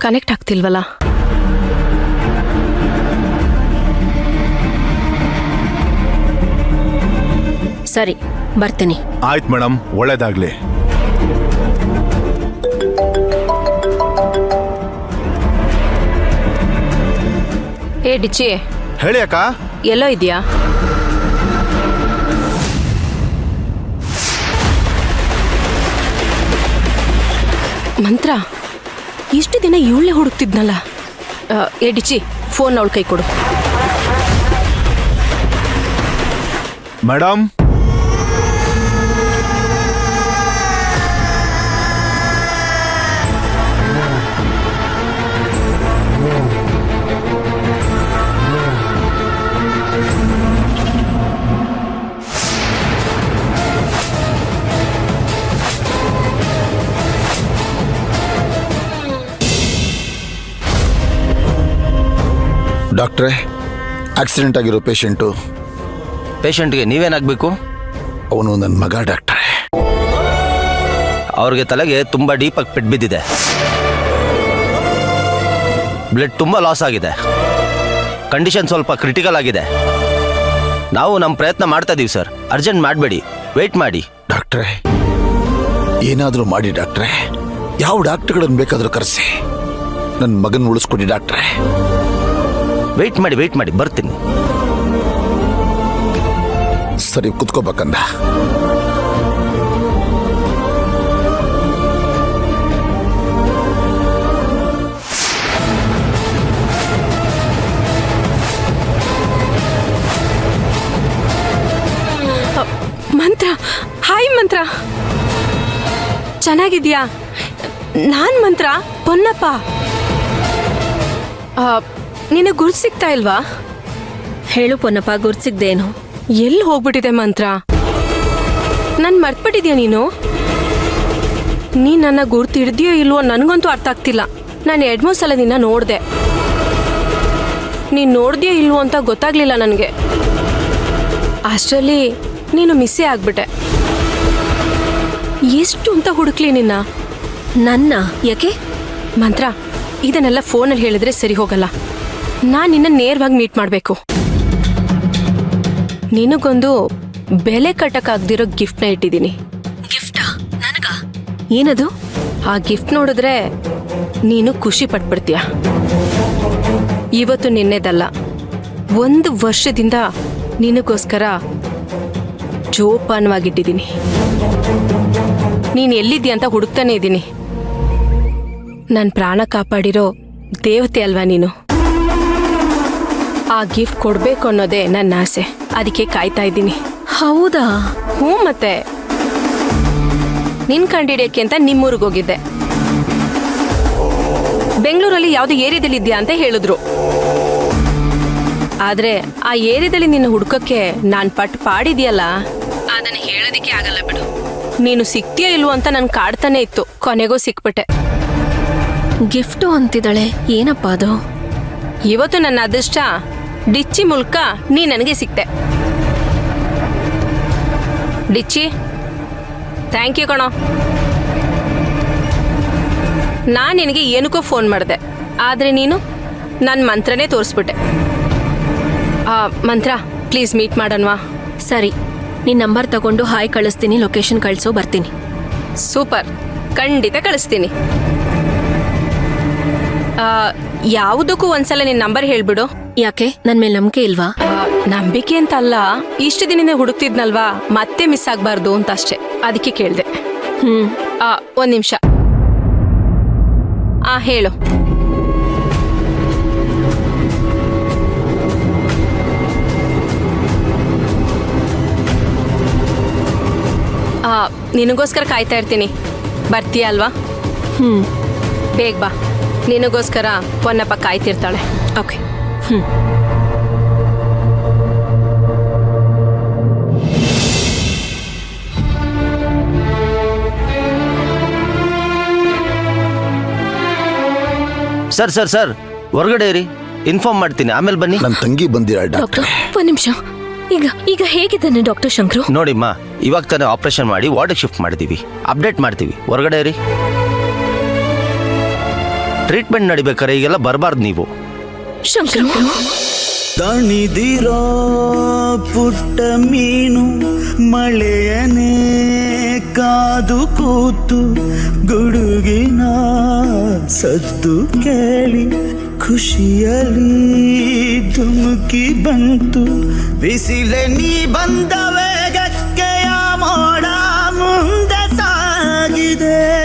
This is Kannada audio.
ಕನೆಕ್ಟ್ ಆಗ್ತಿಲ್ವಲ್ಲ. ಸರಿ, ಬರ್ತೀನಿ. ಆಯ್ತು ಮೇಡಮ್, ಒಳ್ಳೇದಾಗ್ಲಿ. ಏ ಡಿಚ್ಚಿ, ಹೇಳಿ ಅಕ್ಕ. ಎಲ್ಲೋ ಇದೆಯಾ? ಮಂತ್ರ ಇಷ್ಟು ದಿನ ಇವಳೇ ಹುಡುಕ್ತಿದ್ನಲ್ಲ. ಏ ಡಿಚ್ಚಿ, ಫೋನ್ ಅವಳ ಕೈ ಕೊಡು. ಮೇಡಮ್, ಡಾಕ್ಟ್ರೇ, ಆಕ್ಸಿಡೆಂಟ್ ಆಗಿರೋ ಪೇಷಂಟ್ಗೆ ನೀವೇನಾಗಬೇಕು? ಅವನು ನನ್ನ ಮಗ ಡಾಕ್ಟ್ರೇ. ಅವ್ರಿಗೆ ತಲೆಗೆ ತುಂಬ ಡೀಪಾಗಿ ಪೆಟ್ಟು ಬಿದ್ದಿದೆ. ಬ್ಲಡ್ ತುಂಬ ಲಾಸ್ ಆಗಿದೆ. ಕಂಡೀಷನ್ ಸ್ವಲ್ಪ ಕ್ರಿಟಿಕಲ್ ಆಗಿದೆ. ನಾವು ನಮ್ಮ ಪ್ರಯತ್ನ ಮಾಡ್ತಾ ಇದೀವಿ ಸರ್. ಅರ್ಜೆಂಟ್ ಮಾಡಬೇಡಿ, ವೆಯ್ಟ್ ಮಾಡಿ. ಡಾಕ್ಟ್ರೇ, ಏನಾದರೂ ಮಾಡಿ ಡಾಕ್ಟ್ರೇ. ಯಾವ ಡಾಕ್ಟ್ರುಗಳನ್ನು ಬೇಕಾದರೂ ಕರೆಸಿ ನನ್ನ ಮಗನ ಉಳಿಸ್ಕೊಡಿ ಡಾಕ್ಟ್ರೇ. ವೆಯ್ಟ್ ಮಾಡಿ, ಬರ್ತೀನಿ. ಸರಿ, ಕುತ್ಕೋಬೇಕಂದ. ಮಂತ್ರ, ಹಾಯ್ ಮಂತ್ರ, ಚೆನ್ನಾಗಿದ್ಯಾ? ನಾನ್ ಮಂತ್ರ, ಪೊನ್ನಪ್ಪ. ನಿನಗೆ ಗುರ್ತು ಸಿಗ್ತಾ ಇಲ್ವಾ? ಹೇಳು ಪೊನ್ನಪ್ಪ, ಗುರ್ಸಿಗ್ದೇನು? ಎಲ್ಲಿ ಹೋಗ್ಬಿಟ್ಟಿದೆ ಮಂತ್ರ? ನನ್ ಮರ್ತ್ಬಿಟ್ಟಿದ್ಯಾ ನೀನು? ನೀ ನನ್ನ ಗುರ್ತು ಹಿಡ್ದಿಯೋ ಇಲ್ವೋ ನನಗಂತೂ ಅರ್ಥ ಆಗ್ತಿಲ್ಲ. ನಾನು 2-3 ಸಲ ನಿನ್ನ ನೋಡಿದೆ. ನೀನು ನೋಡ್ದಿಯೋ ಇಲ್ವೋ ಅಂತ ಗೊತ್ತಾಗ್ಲಿಲ್ಲ ನನಗೆ. ಅಷ್ಟರಲ್ಲಿ ನೀನು ಮಿಸ್ಸೇ ಆಗ್ಬಿಟ್ಟೆ. ಎಷ್ಟು ಅಂತ ಹುಡುಕ್ಲಿ ನಿನ್ನ? ನನ್ನ ಯಾಕೆ? ಮಂತ್ರ, ಇದನ್ನೆಲ್ಲ ಫೋನಲ್ಲಿ ಹೇಳಿದ್ರೆ ಸರಿ ಹೋಗಲ್ಲ. ನಾನು ನಿನ್ನ ನೇರವಾಗಿ ಮೀಟ್ ಮಾಡಬೇಕು. ನಿನಗೊಂದು ಬೆಲೆ ಕಟ್ಟಕ್ಕಾಗ್ದಿರೋ ಗಿಫ್ಟ್ನ ಇಟ್ಟಿದ್ದೀನಿ. ಗಿಫ್ಟಾ? ನನಗ? ಏನದು? ಆ ಗಿಫ್ಟ್ ನೋಡಿದ್ರೆ ನೀನು ಖುಷಿ ಪಟ್ಬಿಡ್ತೀಯ. ಇವತ್ತು ನಿನ್ನೆದಲ್ಲ, 1 ವರ್ಷದಿಂದ ನಿನಗೋಸ್ಕರ ಜೋಪಾನವಾಗಿಟ್ಟಿದ್ದೀನಿ. ನೀನು ಎಲ್ಲಿದ್ದೀಯ ಅಂತ ಹುಡುಕ್ತಾನೆ ಇದ್ದೀನಿ. ನನ್ನ ಪ್ರಾಣ ಕಾಪಾಡಿರೋ ದೇವತೆ ಅಲ್ವಾ ನೀನು? ಆ ಗಿಫ್ಟ್ ಕೊಡ್ಬೇಕು ಅನ್ನೋದೇ ನನ್ನ ಆಸೆ. ಅದಕ್ಕೆ ಕಾಯ್ತಾ ಇದ್ದೀನಿ. ಹೌದಾ? ಹ್ಞೂ, ಮತ್ತೆ ನಿನ್ ಕಂಡಿಡಿಯಕ್ಕೆ ಅಂತ ನಿಮ್ಮೂರಿಗೆ ಹೋಗಿದ್ದೆ. ಬೆಂಗಳೂರಲ್ಲಿ ಯಾವುದೋ ಏರಿಯಾದಲ್ಲಿ ಇದೆಯಾ ಅಂತ ಹೇಳಿದ್ರು. ಆದ್ರೆ ಆ ಏರಿಯಾದಲ್ಲಿ ನಿನ್ನ ಹುಡುಕಕ್ಕೆ ನಾನು ಪಟ್ಟು ಪಾಡಿದ್ಯಲ್ಲ, ಅದನ್ನ ಹೇಳೋದಿಕ್ಕೆ ಆಗಲ್ಲ ಬಿಡು. ನೀನು ಸಿಕ್ತೀಯೋ ಇಲ್ವೋ ಅಂತ ನನ್ ಕಾಡ್ತಾನೆ ಇತ್ತು. ಕೊನೆಗೂ ಸಿಕ್ಬಿಟ್ಟೆ. ಗಿಫ್ಟು ಅಂತಿದ್ದಾಳೆ, ಏನಪ್ಪ ಅದು? ಇವತ್ತು ನನ್ನ ಅದೃಷ್ಟ ಡಿಚ್ಚಿ ಮೂಲಕ ನೀ ನನಗೆ ಸಿಕ್ತೆ. ಡಿಚ್ಚಿ, ಥ್ಯಾಂಕ್ ಯು ಕಣೋ. ನಾನು ನಿನಗೆ ಏನಕ್ಕೋ ಫೋನ್ ಮಾಡಿದೆ, ಆದರೆ ನೀನು ನನ್ನ ಮಂತ್ರನೇ ತೋರಿಸ್ಬಿಟ್ಟೆ. ಮಂತ್ರ, ಪ್ಲೀಸ್ ಮೀಟ್ ಮಾಡೋಣವಾ? ಸರಿ, ನಿನ್ನ ನಂಬರ್ ತಗೊಂಡು ಹಾಯ್ ಕಳಿಸ್ತೀನಿ, ಲೊಕೇಶನ್ ಕಳಿಸೋ, ಬರ್ತೀನಿ. ಸೂಪರ್, ಖಂಡಿತ ಕಳಿಸ್ತೀನಿ. ಯಾವುದಕ್ಕೂ ಒಂದ್ಸಲ ನಿನ್ನ ನಂಬರ್ ಹೇಳ್ಬಿಡು. ಯಾಕೆ, ನನ್ನ ಮೇಲೆ ನಂಬಿಕೆ ಇಲ್ವಾ? ನಂಬಿಕೆ ಅಂತ ಅಲ್ಲ, ಇಷ್ಟು ದಿನದಿಂದ ಹುಡುಕ್ತಿದ್ನಲ್ವಾ, ಮತ್ತೆ ಮಿಸ್ ಆಗಬಾರ್ದು ಅಂತ ಅಷ್ಟೇ, ಅದಕ್ಕೆ ಕೇಳಿದೆ. 1 ನಿಮಿಷ. ಹೇಳು. ನಿನಗೋಸ್ಕರ ಕಾಯ್ತಾ ಇರ್ತೀನಿ. ಬರ್ತೀಯ ಅಲ್ವಾ? ಬೇಗ ಬಾ. ನಿನಗೋಸ್ಕರ ಪೊನ್ನಪ್ಪ ಕಾಯ್ತಿರ್ತಾಳೆ. ಓಕೆ. ಸರ್ ಸರ್ ಸರ್, ಹೊರಗಡೆ ಇರಿ, ಇನ್ಫಾರ್ಮ್ ಮಾಡ್ತೀನಿ, ಆಮೇಲೆ ಬನ್ನಿ. ನನ್ನ ತಂಗಿ ಬಂದಿರ ಡಾಕ್ಟರ್. 1 ನಿಮಿಷ. ಈಗ ಹೇಗಿದ್ದಾನೆ ಡಾಕ್ಟರ್ ಶಂಕರು? ನೋಡಿಮ್ಮ, ಇವಾಗ ತಾನೇ ಆಪರೇಷನ್ ಮಾಡಿ ವಾರ್ಡ್ಗೆ ಶಿಫ್ಟ್ ಮಾಡಿದೀವಿ. ಅಪ್ಡೇಟ್ ಮಾಡ್ತೀವಿ, ಹೊರಗಡೆ ಇರಿ. ಟ್ರೀಟ್ಮೆಂಟ್ ನಡಿಬೇಕಾರೆ ಈಗೆಲ್ಲ ಬರಬಾರ್ದು ನೀವು. ಶಂಕರ್, ತಣಿದಿರೋ ಪುಟ್ಟ ಮೀನು ಮಳೆಯನೇ ಕಾದು ಕೂತು ಗುಡುಗಿನ ಸದ್ದು ಕೇಳಿ ಖುಷಿಯಲ್ಲಿ ಧುಮುಕಿ ಬಂತು. ಬಿಸಿಲೆ ನೀ ಬಂದ ವೇಗಕ್ಕೆಯ ಮೋಡ ಮುಂದೆ ಸಾಗಿದೆ.